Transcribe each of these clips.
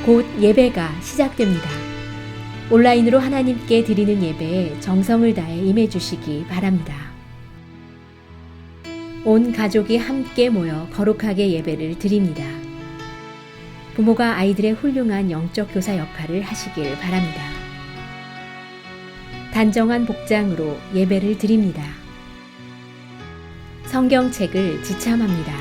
곧 예배가 시작됩니다. 온라인으로 하나님께 드리는 예배에 정성을 다해 임해 주시기 바랍니다. 온 가족이 함께 모여 거룩하게 예배를 드립니다. 부모가 아이들의 훌륭한 영적 교사 역할을 하시길 바랍니다. 단정한 복장으로 예배를 드립니다. 성경책을 지참합니다.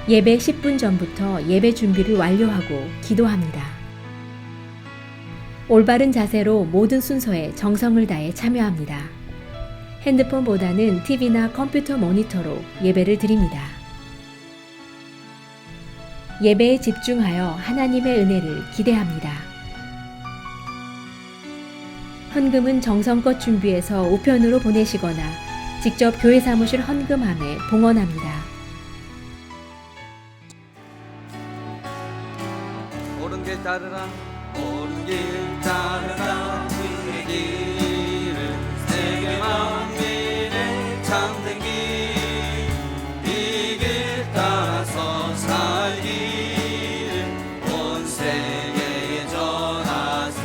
예배 10분 전부터 예배 준비를 완료하고 기도합니다. 올바른 자세로 모든 순서에 정성을 다해 참여합니다. 핸드폰보다는 TV나 컴퓨터 모니터로 예배를 드립니다. 예배에 집중하여 하나님의 은혜를 기대합니다. 헌금은 정성껏 준비해서 우편으로 보내시거나 직접 교회 사무실 헌금함에 봉헌합니다. 옳은 길 따르라 옳은 길 따르라 그의 길을 세계 만민의 참된 길 이 길 따라서 살기를 온 세계에 전하세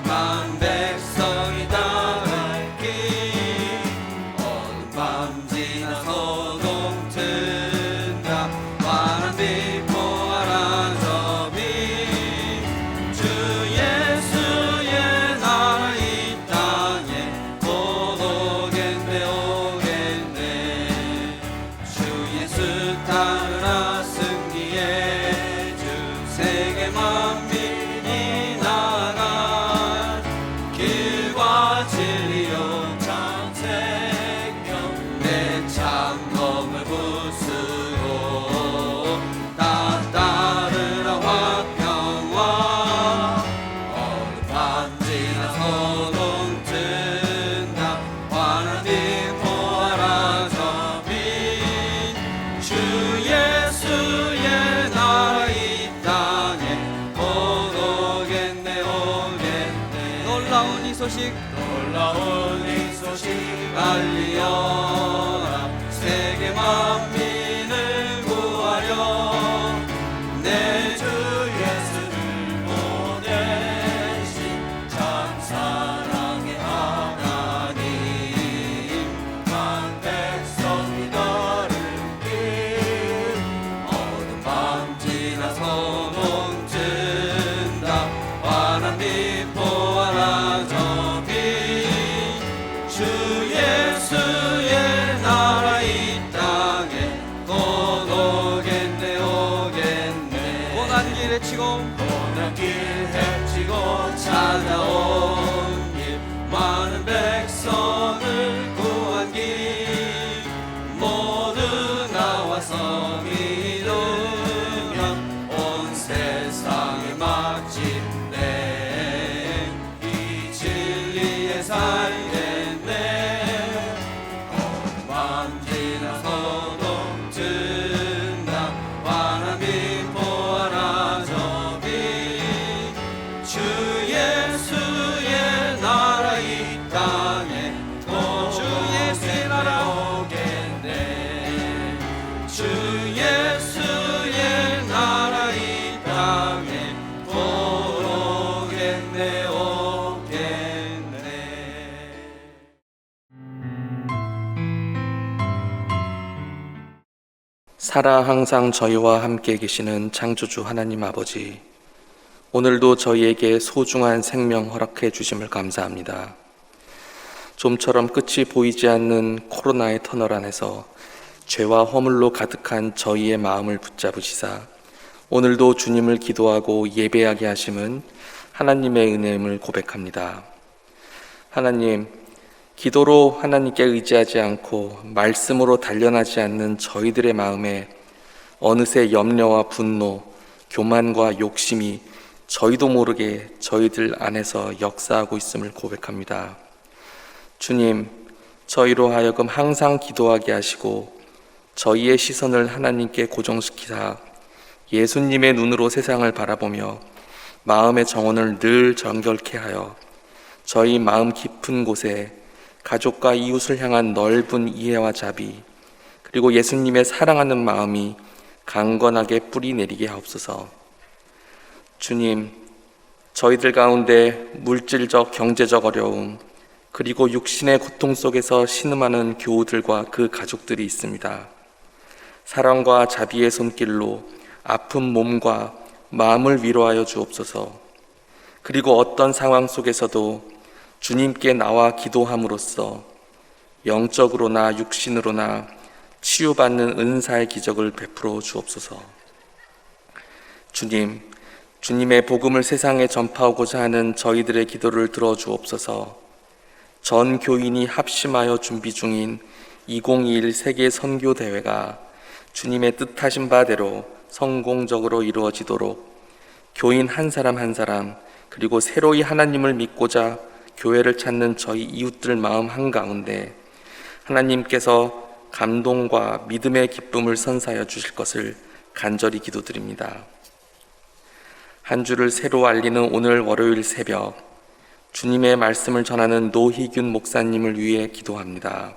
만 백성이 따를 길 어느 밤 지나서 동튼다 환한 빛 보아라 저 빛 주 예수의 나라 이 땅에 곧 오겠네 오겠네 주 예수 따르라 승리의 주 세계 만민이 나아갈 길과 진리로 참 생명 내 창검을 부수고 다 따르라 화평와 어느 밤 지나서 동튼다 환한 빛 보아라 저 빛 주 예수의 나라 이 땅에 곧 오겠네 오겠네 놀라운 이 소식 알리어라 세계 만민을 구하려 내 주 예수를 보내신 참 사랑의 하나님 만 백성이 걸을 길 어느 밤 지나서 동튼다 환한 빛 보아라 저 빛 주 예수의 나라 이 땅에 곧 오겠네 오겠네 고난 길 헤치고 찾아온 길 많은 백성을 구한 길 모두 나와서 믿으면 온 세상의 마침내 이 진리에 살겠네 어느 밤 지나서 동튼다 환한 빛 보아라 저 빛 주 예수의 나라 이 땅에 곧 주 예수의 나라 오겠네 주 예수의 나라 이 땅에 곧 오겠네 오겠네 살아 항상 저희와 함께 계시는 창조주 하나님 아버지, 오늘도 저희에게 소중한 생명 허락해 주심을 감사합니다. 좀처럼 끝이 보이지 않는 코로나의 터널 안에서 죄와 허물로 가득한 저희의 마음을 붙잡으시사 오늘도 주님을 기도하고 예배하게 하심은 하나님의 은혜임을 고백합니다. 하나님, 기도로 하나님께 의지하지 않고 말씀으로 단련하지 않는 저희들의 마음에 어느새 염려와 분노, 교만과 욕심이 저희도 모르게 저희들 안에서 역사하고 있음을 고백합니다. 주님, 저희로 하여금 항상 기도하게 하시고 저희의 시선을 하나님께 고정시키사 예수님의 눈으로 세상을 바라보며 마음의 정원을 늘 정결케 하여 저희 마음 깊은 곳에 가족과 이웃을 향한 넓은 이해와 자비, 그리고 예수님의 사랑하는 마음이 강건하게 뿌리 내리게 하옵소서. 주님, 저희들 가운데 물질적, 경제적 어려움, 그리고 육신의 고통 속에서 신음하는 교우들과 그 가족들이 있습니다. 사랑과 자비의 손길로 아픈 몸과 마음을 위로하여 주옵소서. 그리고 어떤 상황 속에서도 주님께 나와 기도함으로써 영적으로나 육신으로나 치유받는 은사의 기적을 베풀어 주옵소서. 주님, 주님의 복음을 세상에 전파하고자 하는 저희들의 기도를 들어주옵소서. 전 교인이 합심하여 준비 중인 2021 세계 선교 대회가 주님의 뜻하신 바대로 성공적으로 이루어지도록 교인 한 사람 한 사람, 그리고 새로이 하나님을 믿고자 교회를 찾는 저희 이웃들 마음 한가운데 하나님께서 감동과 믿음의 기쁨을 선사하여 주실 것을 간절히 기도드립니다. 한 주를 새로 알리는 오늘 월요일 새벽, 주님의 말씀을 전하는 노희균 목사님을 위해 기도합니다.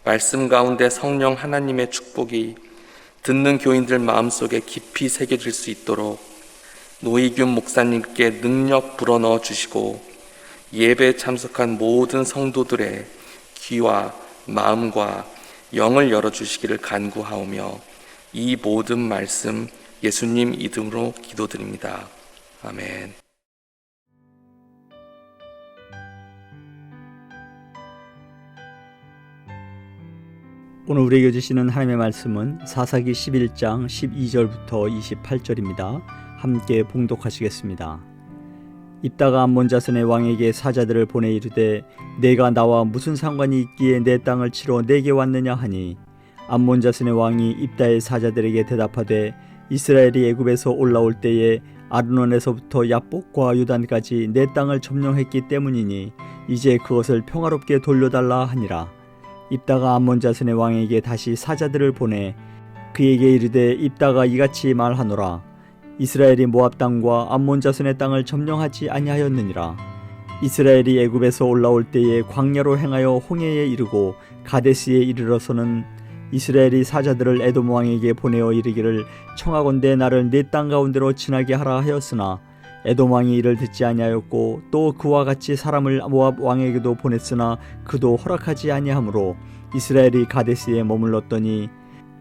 말씀 가운데 성령 하나님의 축복이 듣는 교인들 마음속에 깊이 새겨질 수 있도록 노희균 목사님께 능력 불어넣어 주시고 예배에 참석한 모든 성도들의 귀와 마음과 영을 열어주시기를 간구하오며 이 모든 말씀 예수님 이름으로 기도드립니다. 아멘. 오늘 우리에게 주시는 하나님의 말씀은 사사기 11장 12절부터 28절입니다. 함께 봉독하시겠습니다. 입다가 암몬 자손의 왕에게 사자들을 보내 이르되 내가 나와 무슨 상관이 있기에 내 땅을 치러 내게 왔느냐 하니 암몬 자손의 왕이 입다의 사자들에게 대답하되 이스라엘이 애굽에서 올라올 때에 아르논에서부터 야복과 요단까지 내 땅을 점령했기 때문이니 이제 그것을 평화롭게 돌려달라 하니라. 입다가 암몬 자손의 왕에게 다시 사자들을 보내 그에게 이르되 입다가 이같이 말하노라. 이스라엘이 모압 땅과 암몬 자손의 땅을 점령하지 아니하였느니라. 이스라엘이 애굽에서 올라올 때에 광야로 행하여 홍해에 이르고 가데스에 이르러서는 이스라엘이 사자들을 에돔 왕에게 보내어 이르기를 청하건대 나를 네 땅 가운데로 지나게 하라 하였으나 에돔 왕이 이를 듣지 아니하였고 또 그와 같이 사람을 모압 왕에게도 보냈으나 그도 허락하지 아니하므로 이스라엘이 가데스에 머물렀더니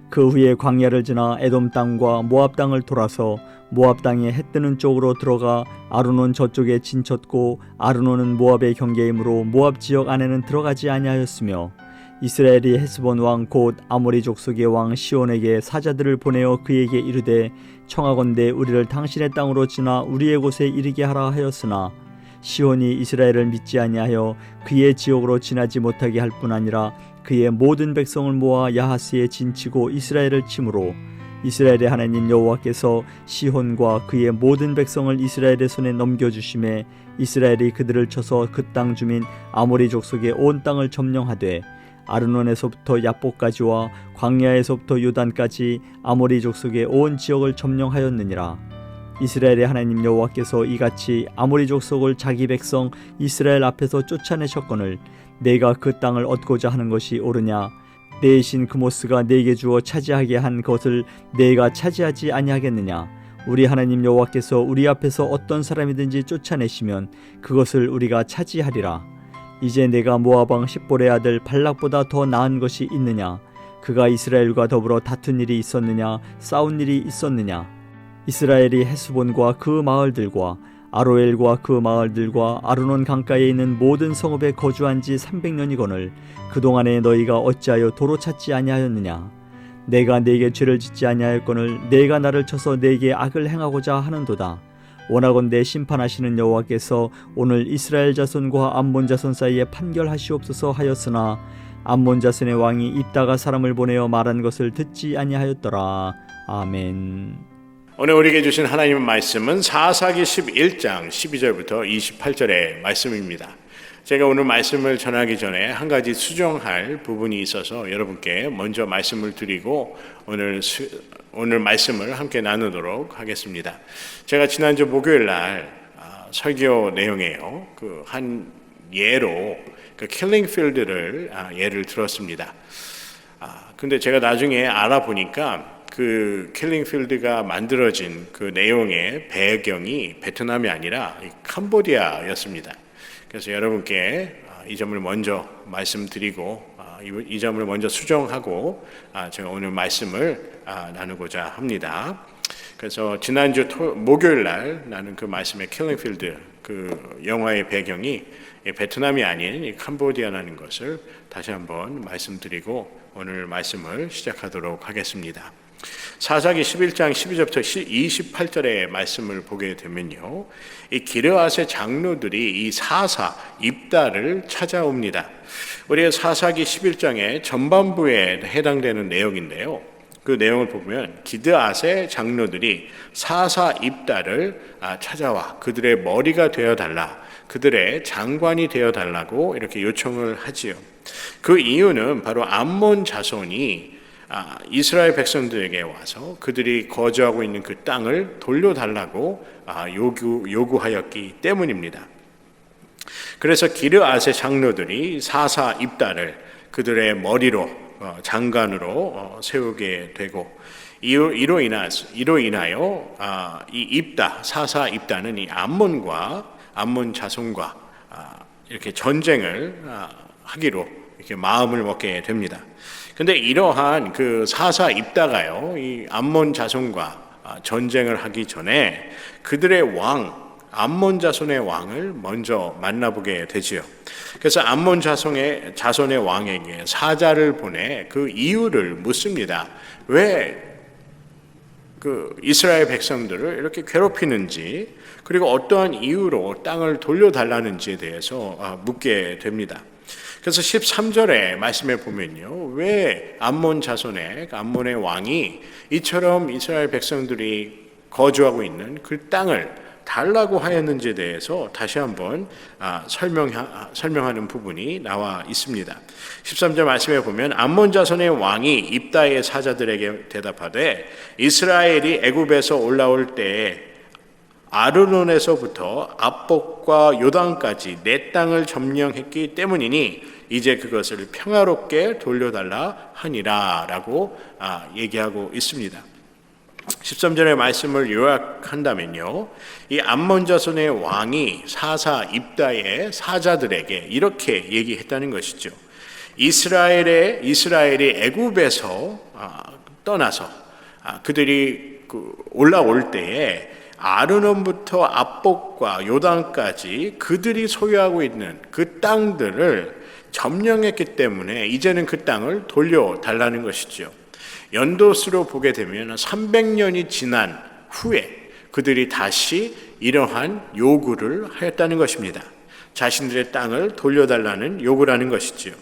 그 후에 광야를 지나 에돔 땅과 모압 땅을 돌아서 모압 땅에 해 뜨는 쪽으로 들어가 아르논 저쪽에 진쳤고 아르논은 모압의 경계이므로 모압 지역 안에는 들어가지 아니하였으며 이스라엘이 헤스본 왕 곧 아모리 족속의 왕 시온에게 사자들을 보내어 그에게 이르되 청하건대 우리를 당신의 땅으로 지나 우리의 곳에 이르게 하라 하였으나 시온이 이스라엘을 믿지 아니하여 그의 지역으로 지나지 못하게 할 뿐 아니라 그의 모든 백성을 모아 야하스에 진치고 이스라엘을 치므로 이스라엘의 하나님 여호와께서 시혼과 그의 모든 백성을 이스라엘의 손에 넘겨주심에 이스라엘이 그들을 쳐서 그 땅 주민 아모리 족속의 온 땅을 점령하되 아르논에서부터 야복까지와 광야에서부터 요단까지 아모리 족속의 온 지역을 점령하였느니라. 이스라엘의 하나님 여호와께서 이같이 아모리 족속을 자기 백성 이스라엘 앞에서 쫓아내셨거늘 내가 그 땅을 얻고자 하는 것이 옳으냐? 내 신 그모스가 내게 주어 차지하게 한 것을 내가 차지하지 아니하겠느냐? 우리 하나님 여호와께서 우리 앞에서 어떤 사람이든지 쫓아내시면 그것을 우리가 차지하리라. 이제 내가 모압 왕 십볼의 아들 발락보다 더 나은 것이 있느냐? 그가 이스라엘과 더불어 다툰 일이 있었느냐? 싸운 일이 있었느냐? 이스라엘이 헤스본과 그 마을들과 아로엘과 그 마을들과 아르논 강가에 있는 모든 성읍에 거주한 지 300년이거늘 그동안에 너희가 어찌하여 도로 찾지 아니하였느냐? 내가 네게 죄를 짓지 아니하였거늘 내가 나를 쳐서 네게 악을 행하고자 하는도다. 원하건대 심판하시는 여호와께서 오늘 이스라엘 자손과 암몬 자손 사이에 판결하시옵소서 하였으나 암몬 자손의 왕이 입다가 사람을 보내어 말한 것을 듣지 아니하였더라. 아멘. 오늘 우리에게 주신 하나님의 말씀은 사사기 11장 12절부터 28절의 말씀입니다. 제가 오늘 말씀을 전하기 전에 한 가지 수정할 부분이 있어서 여러분께 먼저 말씀을 드리고 오늘 말씀을 함께 나누도록 하겠습니다. 제가 지난주 목요일 날 설교 내용이에요. 그 한 예로 그 킬링 필드를 예를 들었습니다. 근데 제가 나중에 알아보니까 그 킬링필드가 만들어진 그 내용의 배경이 베트남이 아니라 캄보디아였습니다. 그래서 여러분께 이 점을 먼저 말씀드리고 이 점을 먼저 수정하고 제가 오늘 말씀을 나누고자 합니다. 그래서 지난주 목요일 날 나는 그 말씀의 킬링필드 그 영화의 배경이 베트남이 아닌 캄보디아라는 것을 다시 한번 말씀드리고 오늘 말씀을 시작하도록 하겠습니다. 사사기 11장 12절부터 28절의 말씀을 보게 되면요, 이 기르앗의 장로들이 이 사사 입다를 찾아옵니다. 우리가 사사기 11장의 전반부에 해당되는 내용인데요, 그 내용을 보면 기드앗의 장로들이 사사 입다를 찾아와 그들의 머리가 되어달라, 그들의 장관이 되어달라고 이렇게 요청을 하지요. 그 이유는 바로 암몬 자손이 이스라엘 백성들에게 와서 그들이 거주하고 있는 그 땅을 돌려달라고 요구하였기 때문입니다. 그래서 기르앗의 장로들이 사사 입다를 그들의 머리로 장관으로 세우게 되고, 이로 인하여 이 입다, 사사 입다는 이 암몬 자손과 이렇게 전쟁을 하기로 이렇게 마음을 먹게 됩니다. 근데 이러한 그 사사 입다가요, 이 암몬 자손과 전쟁을 하기 전에 그들의 암몬 자손의 왕을 먼저 만나보게 되지요. 그래서 암몬 자손의 왕에게 사자를 보내 그 이유를 묻습니다. 왜 그 이스라엘 백성들을 이렇게 괴롭히는지, 그리고 어떠한 이유로 땅을 돌려달라는지에 대해서 묻게 됩니다. 그래서 13절의 말씀에 보면요, 왜 암몬의 왕이 이처럼 이스라엘 백성들이 거주하고 있는 그 땅을 달라고 하였는지에 대해서 다시 한번 설명하는 부분이 나와 있습니다. 13절 말씀에 보면 암몬 자손의 왕이 입다의 사자들에게 대답하되 이스라엘이 애굽에서 올라올 때에 아르논에서부터 압복과 요단까지 내 땅을 점령했기 때문이니 이제 그것을 평화롭게 돌려달라 하니라 라고 얘기하고 있습니다. 13절의 말씀을 요약한다면요, 이 암몬 자손의 왕이 사사 입다의 사자들에게 이렇게 얘기했다는 것이죠. 이스라엘이 애굽에서 떠나서 그들이 올라올 때에 아르논부터 압복과 요단까지 그들이 소유하고 있는 그 땅들을 점령했기 때문에 이제는 그 땅을 돌려달라는 것이죠. 연도수로 보게 되면 300년이 지난 후에 그들이 다시 이러한 요구를 하였다는 것입니다. 자신들의 땅을 돌려달라는 요구라는 것이지요.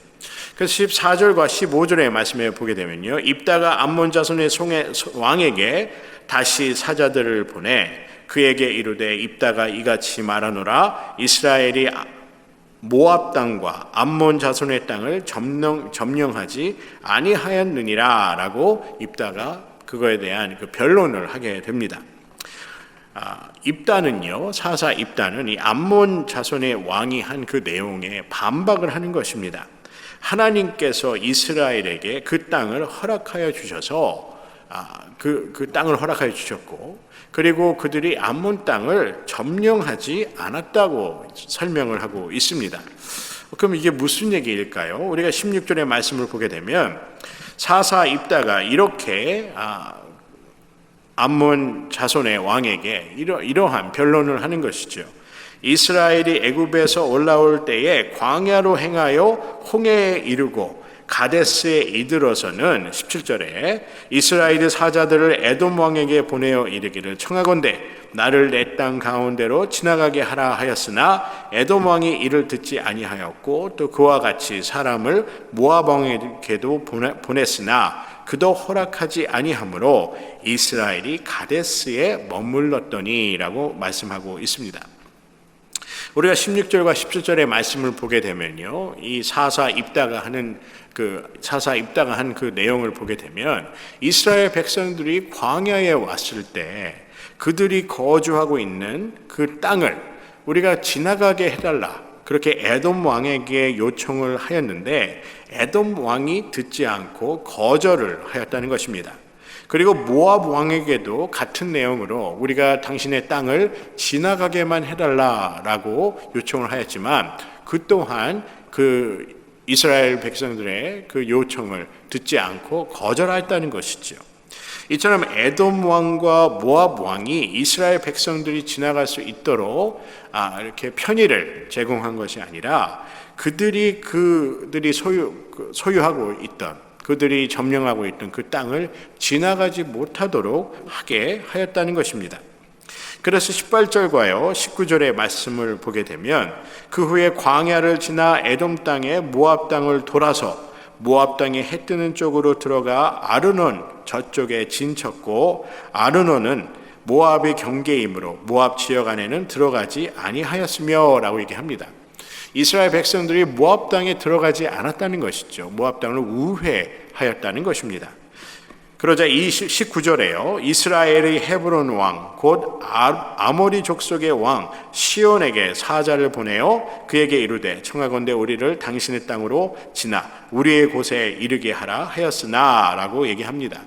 그래서 14절과 15절의 말씀에 보게 되면요, 입다가 암몬 자손의 왕에게 다시 사자들을 보내 그에게 이르되 입다가 이같이 말하노라, 이스라엘이 모압 땅과 암몬 자손의 땅을 점령하지 아니하였느니라 라고 입다가 그거에 대한 그 변론을 하게 됩니다. 입다는요, 사사 입다는 이 암몬 자손의 왕이 한 그 내용에 반박을 하는 것입니다. 하나님께서 이스라엘에게 그 땅을 허락하여 주셔서 그 땅을 허락하여 주셨고, 그리고 그들이 암몬 땅을 점령하지 않았다고 설명을 하고 있습니다. 그럼 이게 무슨 얘기일까요? 우리가 16절의 말씀을 보게 되면 사사 입다가 이렇게 암몬 자손의 왕에게 이러한 변론을 하는 것이죠. 이스라엘이 애굽에서 올라올 때에 광야로 행하여 홍해에 이르고 가데스에 이르러서는 17절에 이스라엘의 사자들을 에돔 왕에게 보내어 이르기를 청하건대 나를 내 땅 가운데로 지나가게 하라 하였으나 에돔 왕이 이를 듣지 아니하였고 또 그와 같이 사람을 모압 왕에게도 보냈으나 그도 허락하지 아니하므로 이스라엘이 가데스에 머물렀더니라고 말씀하고 있습니다. 우리가 16절과 17절의 말씀을 보게 되면요, 이 사사 입다가 한 그 내용을 보게 되면 이스라엘 백성들이 광야에 왔을 때 그들이 거주하고 있는 그 땅을 우리가 지나가게 해달라, 그렇게 에돔 왕에게 요청을 하였는데 에돔 왕이 듣지 않고 거절을 하였다는 것입니다. 그리고 모압 왕에게도 같은 내용으로 우리가 당신의 땅을 지나가게만 해달라라고 요청을 하였지만 그 또한 그 이스라엘 백성들의 그 요청을 듣지 않고 거절하였다는 것이죠. 이처럼 에돔 왕과 모압 왕이 이스라엘 백성들이 지나갈 수 있도록 이렇게 편의를 제공한 것이 아니라 그들이 소유하고 있던, 그들이 점령하고 있던 그 땅을 지나가지 못하도록 하게 하였다는 것입니다. 그래서 18절과요 19절의 말씀을 보게 되면 그 후에 광야를 지나 에돔 땅에 모압 땅을 돌아서 모압 땅에 해 뜨는 쪽으로 들어가 아르논 저쪽에 진쳤고 아르논은 모압의 경계이므로 모압 지역 안에는 들어가지 아니하였으며 라고 얘기합니다. 이스라엘 백성들이 모압 땅에 들어가지 않았다는 것이죠. 모압 땅을 우회하였다는 것입니다. 그러자 19절에요. 이스라엘의 헤브론 왕 곧 아모리 족속의 왕 시온에게 사자를 보내어 그에게 이르되 청하건대 우리를 당신의 땅으로 지나 우리의 곳에 이르게 하라 하였으나 라고 얘기합니다.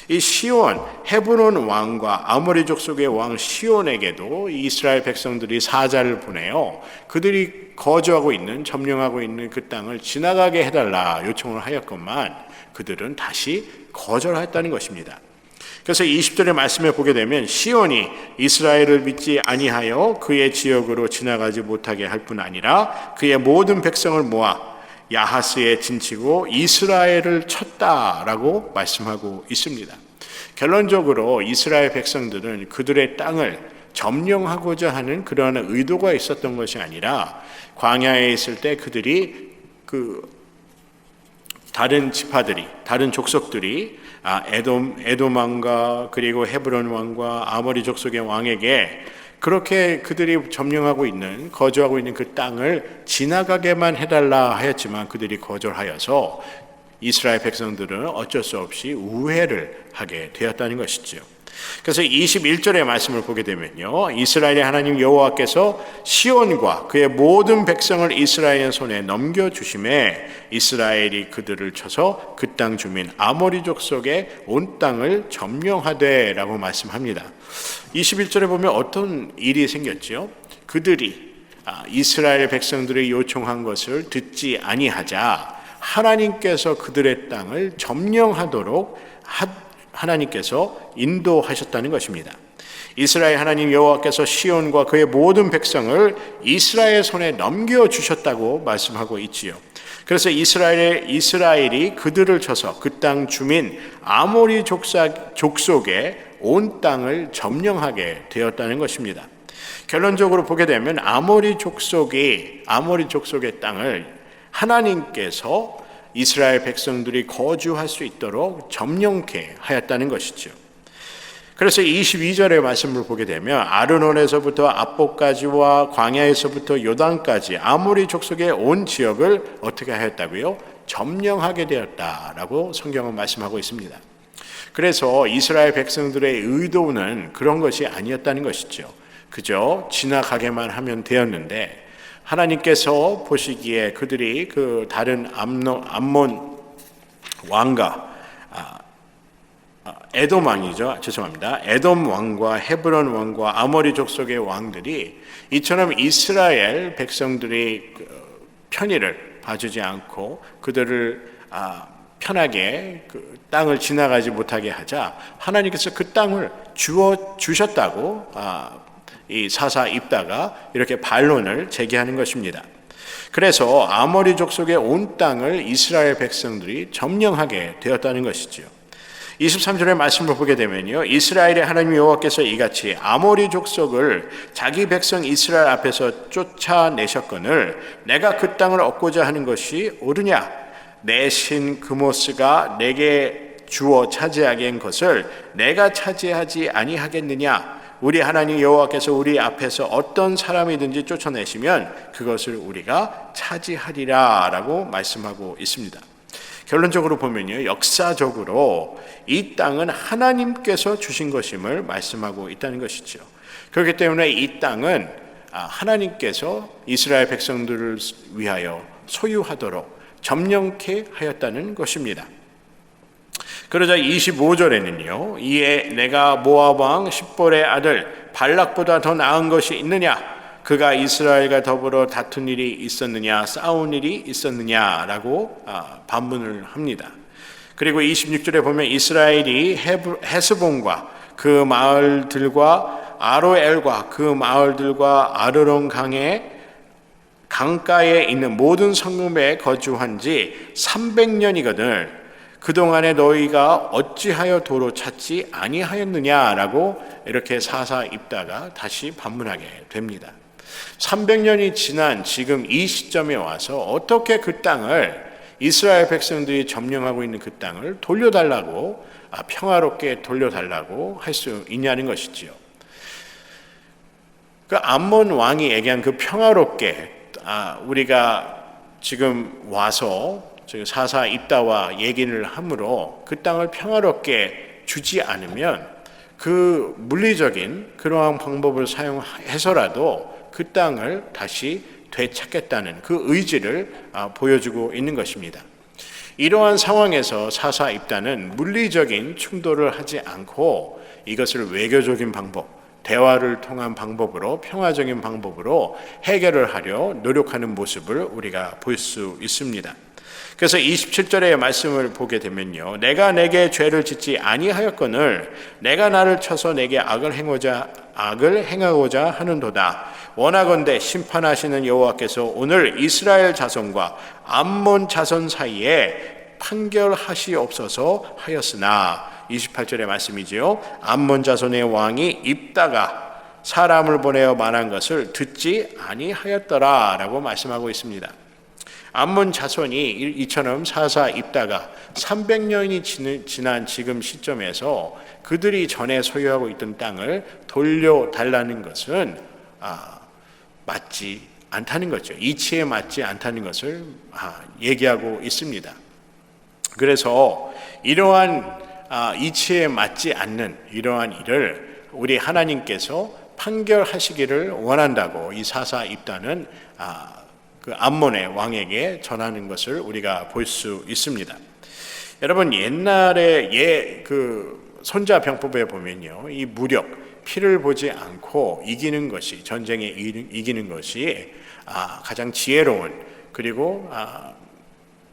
이 시온 헤브론 왕과 아모리 족속의 왕 시온에게도 이스라엘 백성들이 사자를 보내어 그들이 거주하고 있는 점령하고 있는 그 땅을 지나가게 해달라 요청을 하였건만 그들은 다시 거절하였다는 것입니다. 그래서 20절의 말씀에 보게 되면 시온이 이스라엘을 믿지 아니하여 그의 지역으로 지나가지 못하게 할 뿐 아니라 그의 모든 백성을 모아 야하스에 진치고 이스라엘을 쳤다라고 말씀하고 있습니다. 결론적으로 이스라엘 백성들은 그들의 땅을 점령하고자 하는 그러한 의도가 있었던 것이 아니라 광야에 있을 때 그들이 다른 지파들이, 다른 족속들이 에돔 왕과 그리고 헤브론 왕과 아모리 족속의 왕에게 그렇게 그들이 점령하고 있는, 거주하고 있는 그 땅을 지나가게만 해달라 하였지만 그들이 거절하여서 이스라엘 백성들은 어쩔 수 없이 우회를 하게 되었다는 것이죠. 그래서 21절의 말씀을 보게 되면요, 이스라엘의 하나님 여호와께서 시온과 그의 모든 백성을 이스라엘의 손에 넘겨주심에 이스라엘이 그들을 쳐서 그 땅 주민 아모리 족속의 온 땅을 점령하되 라고 말씀합니다. 21절에 보면 어떤 일이 생겼죠? 그들이 이스라엘 백성들이 요청한 것을 듣지 아니하자 하나님께서 그들의 땅을 점령하도록 하나님께서 인도하셨다는 것입니다. 이스라엘 하나님 여호와께서 시온과 그의 모든 백성을 이스라엘 손에 넘겨주셨다고 말씀하고 있지요. 그래서 이스라엘이 그들을 쳐서 그 땅 주민 아모리 족속의 온 땅을 점령하게 되었다는 것입니다. 결론적으로 보게 되면 아모리 족속의 땅을 하나님께서 이스라엘 백성들이 거주할 수 있도록 점령케 하였다는 것이죠. 그래서 22절의 말씀을 보게 되면 아르논에서부터 압복까지와 광야에서부터 요단까지 아모리 족속의 온 지역을 어떻게 하였다고요? 점령하게 되었다라고 성경은 말씀하고 있습니다. 그래서 이스라엘 백성들의 의도는 그런 것이 아니었다는 것이죠. 그저 지나가게만 하면 되었는데 하나님께서 보시기에 그들이 그 다른 암몬 왕과 에돔 왕이죠. 죄송합니다. 에돔 왕과 헤브론 왕과 아모리 족속의 왕들이 이처럼 이스라엘 백성들이 편의를 봐주지 않고 그들을 편하게 그 땅을 지나가지 못하게 하자 하나님께서 그 땅을 주셨다고 이 사사 입다가 이렇게 반론을 제기하는 것입니다. 그래서 아모리 족속의 온 땅을 이스라엘 백성들이 점령하게 되었다는 것이죠. 23절의 말씀을 보게 되면요, 이스라엘의 하나님 여호와께서 이같이 아모리 족속을 자기 백성 이스라엘 앞에서 쫓아내셨거늘 내가 그 땅을 얻고자 하는 것이 옳으냐? 내 신 그모스가 내게 주어 차지하게 한 것을 내가 차지하지 아니하겠느냐? 우리 하나님 여호와께서 우리 앞에서 어떤 사람이든지 쫓아내시면 그것을 우리가 차지하리라 라고 말씀하고 있습니다. 결론적으로 보면요, 역사적으로 이 땅은 하나님께서 주신 것임을 말씀하고 있다는 것이죠. 그렇기 때문에 이 땅은 하나님께서 이스라엘 백성들을 위하여 소유하도록 점령케 하였다는 것입니다. 그러자 25절에는요. 이에 내가 모압 왕 십볼의 아들 발락보다 더 나은 것이 있느냐? 그가 이스라엘과 더불어 다툰 일이 있었느냐? 싸운 일이 있었느냐라고 반문을 합니다. 그리고 26절에 보면 이스라엘이 헤스본과 그 마을들과 아로엘과 그 마을들과 아르론 강가에 있는 모든 성읍에 거주한 지 300년이거늘 그동안에 너희가 어찌하여 도로 찾지 아니하였느냐라고 이렇게 사사 입다가 다시 반문하게 됩니다. 300년이 지난 지금 이 시점에 와서 어떻게 그 땅을 이스라엘 백성들이 점령하고 있는 그 땅을 돌려달라고 평화롭게 돌려달라고 할 수 있냐는 것이지요. 그 암몬 왕이 얘기한 그 평화롭게 우리가 지금 와서 사사 입다와 얘기를 함으로 그 땅을 평화롭게 주지 않으면 그 물리적인 그러한 방법을 사용해서라도 그 땅을 다시 되찾겠다는 그 의지를 보여주고 있는 것입니다. 이러한 상황에서 사사 입다는 물리적인 충돌을 하지 않고 이것을 외교적인 방법, 대화를 통한 방법으로 평화적인 방법으로 해결을 하려 노력하는 모습을 우리가 볼 수 있습니다. 그래서 27절의 말씀을 보게 되면요. 내가 내게 죄를 짓지 아니하였거늘 내가 나를 쳐서 내게 악을 행하고자 하는도다. 원하건대 심판하시는 여호와께서 오늘 이스라엘 자손과 암몬 자손 사이에 판결하시옵소서 하였으나 28절의 말씀이지요. 암몬 자손의 왕이 입다가 사람을 보내어 말한 것을 듣지 아니하였더라 라고 말씀하고 있습니다. 암몬 자손이 이처럼 사사 입다가 300년이 지난 지금 시점에서 그들이 전에 소유하고 있던 땅을 돌려달라는 것은 맞지 않다는 거죠. 이치에 맞지 않다는 것을 얘기하고 있습니다. 그래서 이러한 이치에 맞지 않는 이러한 일을 우리 하나님께서 판결하시기를 원한다고 이 사사 입다는 그 암몬의 왕에게 전하는 것을 우리가 볼 수 있습니다. 여러분 옛날에 그 손자병법에 보면요, 이 무력 피를 보지 않고 이기는 것이 전쟁에 이기는 것이 가장 지혜로운 그리고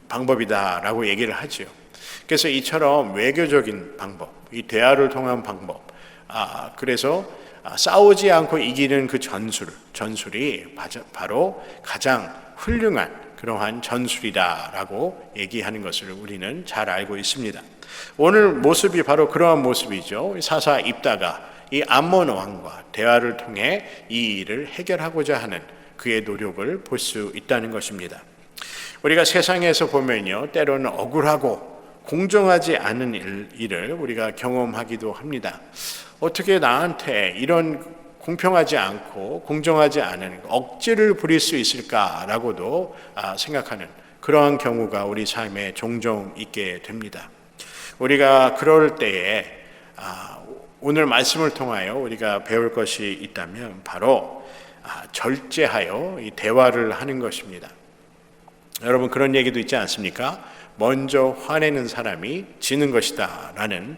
방법이다라고 얘기를 하죠. 그래서 이처럼 외교적인 방법, 이 대화를 통한 방법, 그래서 싸우지 않고 이기는 그 전술이 바로 가장 훌륭한 그러한 전술이다라고 얘기하는 것을 우리는 잘 알고 있습니다. 오늘 모습이 바로 그러한 모습이죠. 사사 입다가 이 암몬 왕과 대화를 통해 이 일을 해결하고자 하는 그의 노력을 볼 수 있다는 것입니다. 우리가 세상에서 보면요, 때로는 억울하고 공정하지 않은 일을 우리가 경험하기도 합니다. 어떻게 나한테 이런 공평하지 않고 공정하지 않은 억지를 부릴 수 있을까라고도 생각하는 그러한 경우가 우리 삶에 종종 있게 됩니다. 우리가 그럴 때에 오늘 말씀을 통하여 우리가 배울 것이 있다면 바로 절제하여 이 대화를 하는 것입니다. 여러분 그런 얘기도 있지 않습니까? 먼저 화내는 사람이 지는 것이다 라는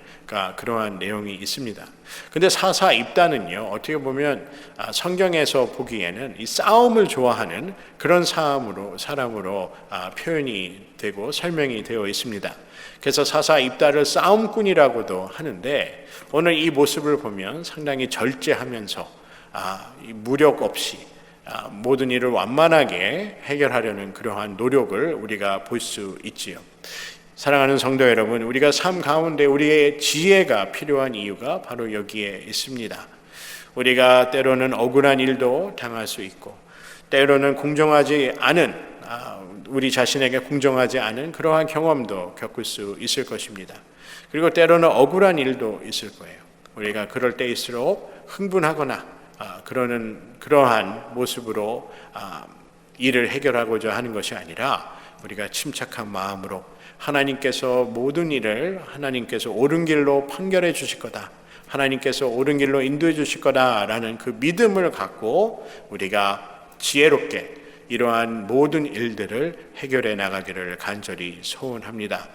그러한 내용이 있습니다. 근데 사사 입다는요, 어떻게 보면 성경에서 보기에는 이 싸움을 좋아하는 그런 사람으로 표현이 되고 설명이 되어 있습니다. 그래서 사사 입다를 싸움꾼이라고도 하는데 오늘 이 모습을 보면 상당히 절제하면서 무력 없이 모든 일을 완만하게 해결하려는 그러한 노력을 우리가 볼 수 있지요. 사랑하는 성도 여러분, 우리가 삶 가운데 우리의 지혜가 필요한 이유가 바로 여기에 있습니다. 우리가 때로는 억울한 일도 당할 수 있고 때로는 공정하지 않은 우리 자신에게 공정하지 않은 그러한 경험도 겪을 수 있을 것입니다. 그리고 때로는 억울한 일도 있을 거예요. 우리가 그럴 때일수록 흥분하거나 그러한 모습으로 일을 해결하고자 하는 것이 아니라 우리가 침착한 마음으로 하나님께서 모든 일을 하나님께서 옳은 길로 판결해 주실 거다, 하나님께서 옳은 길로 인도해 주실 거다라는 그 믿음을 갖고 우리가 지혜롭게 이러한 모든 일들을 해결해 나가기를 간절히 소원합니다.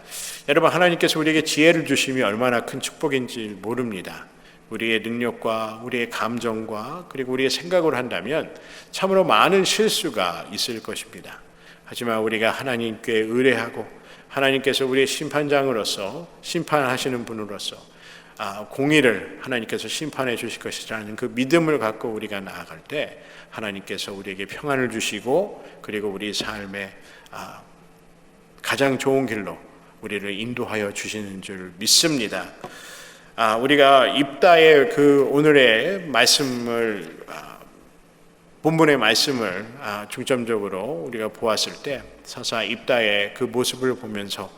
여러분, 하나님께서 우리에게 지혜를 주심이 얼마나 큰 축복인지 모릅니다. 우리의 능력과 우리의 감정과 그리고 우리의 생각을 한다면 참으로 많은 실수가 있을 것입니다. 하지만 우리가 하나님께 의뢰하고 하나님께서 우리의 심판장으로서 심판하시는 분으로서 공의를 하나님께서 심판해 주실 것이라는 그 믿음을 갖고 우리가 나아갈 때 하나님께서 우리에게 평안을 주시고 그리고 우리 삶의 가장 좋은 길로 우리를 인도하여 주시는 줄 믿습니다. 우리가 입다의 그 오늘의 말씀을 본문의 말씀을 중점적으로 우리가 보았을 때 사사 입다의 그 모습을 보면서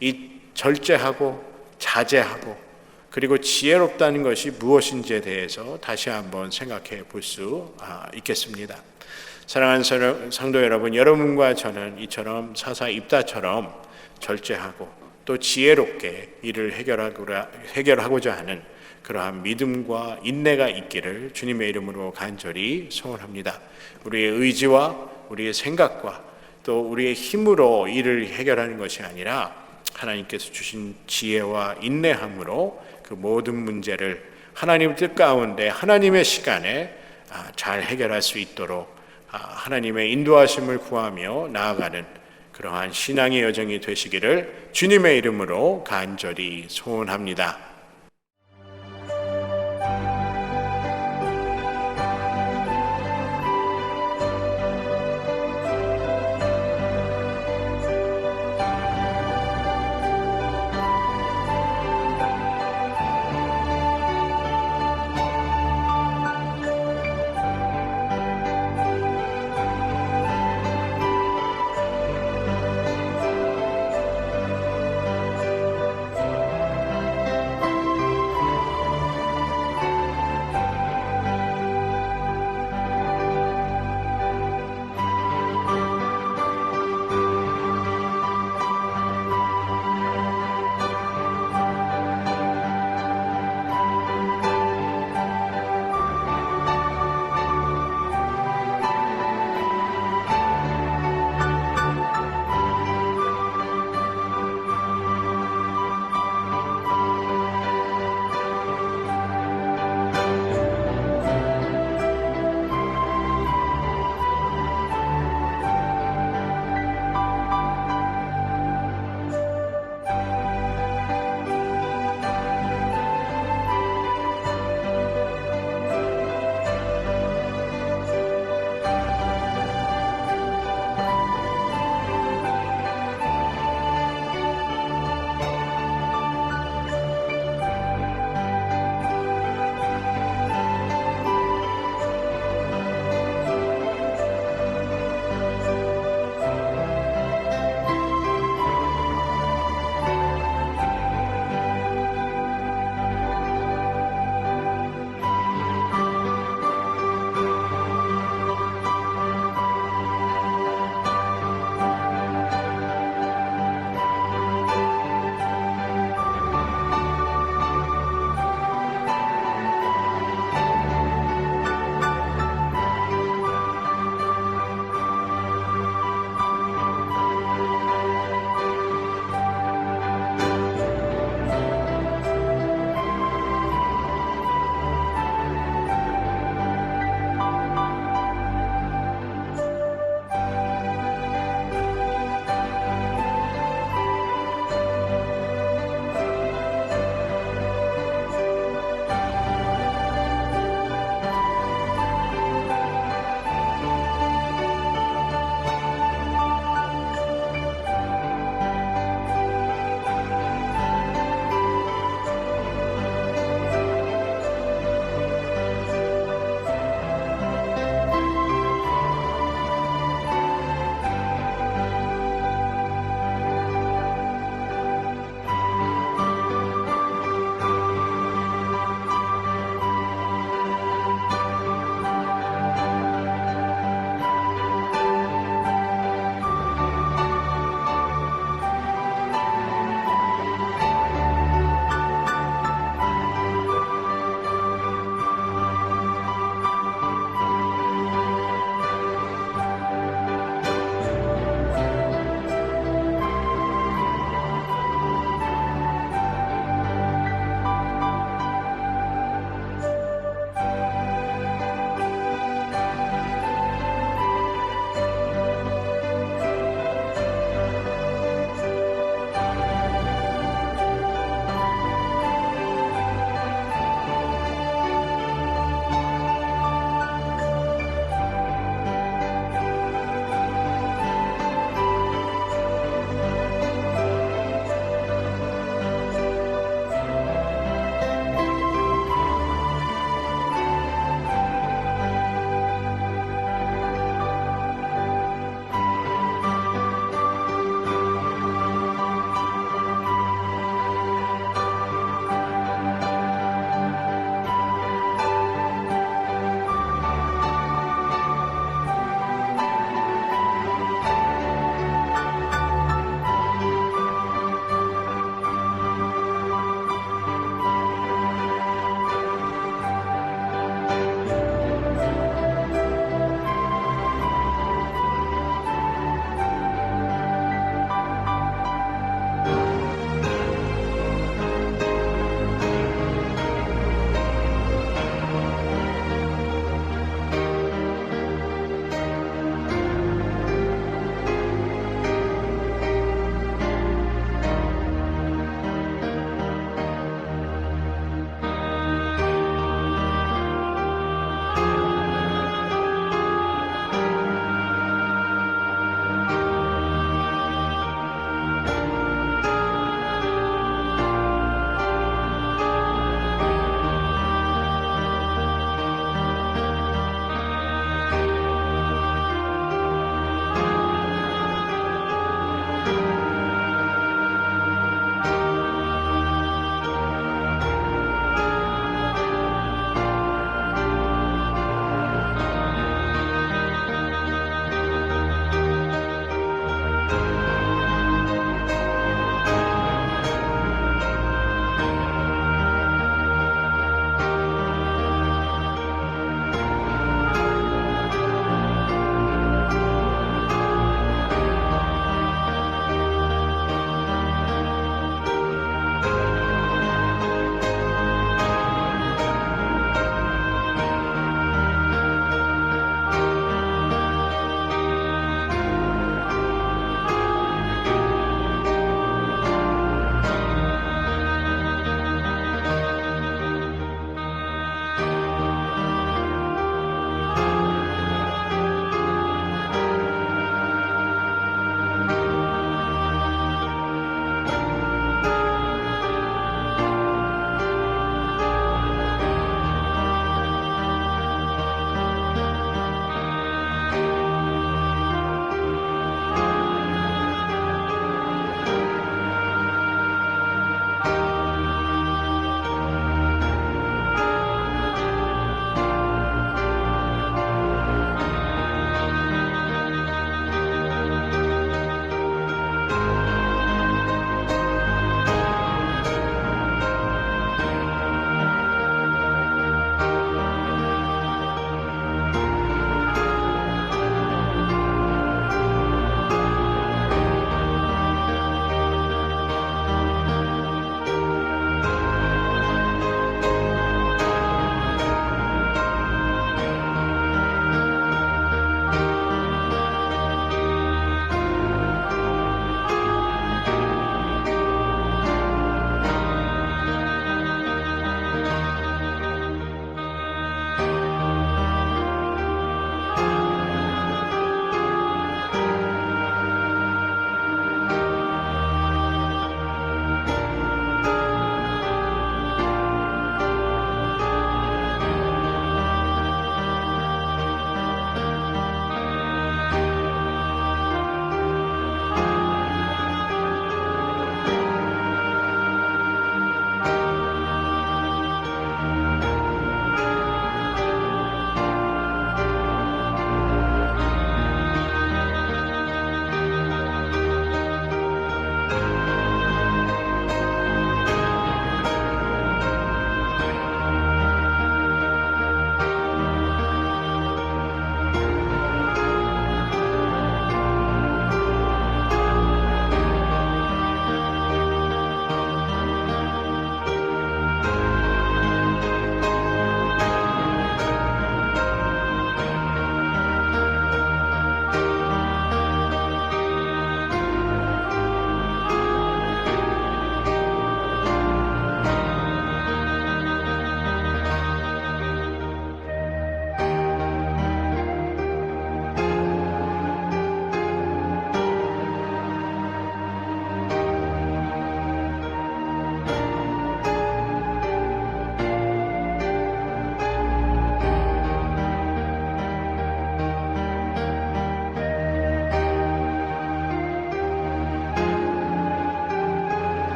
이 절제하고 자제하고 그리고 지혜롭다는 것이 무엇인지에 대해서 다시 한번 생각해 볼 수 있겠습니다. 사랑하는 성도 여러분, 여러분과 저는 이처럼 사사 입다처럼 절제하고 또 지혜롭게 일을 해결하고자 하는 그러한 믿음과 인내가 있기를 주님의 이름으로 간절히 소원합니다. 우리의 의지와 우리의 생각과 또 우리의 힘으로 일을 해결하는 것이 아니라 하나님께서 주신 지혜와 인내함으로 그 모든 문제를 하나님 뜻 가운데 하나님의 시간에 잘 해결할 수 있도록 하나님의 인도하심을 구하며 나아가는 그러한 신앙의 여정이 되시기를 주님의 이름으로 간절히 소원합니다.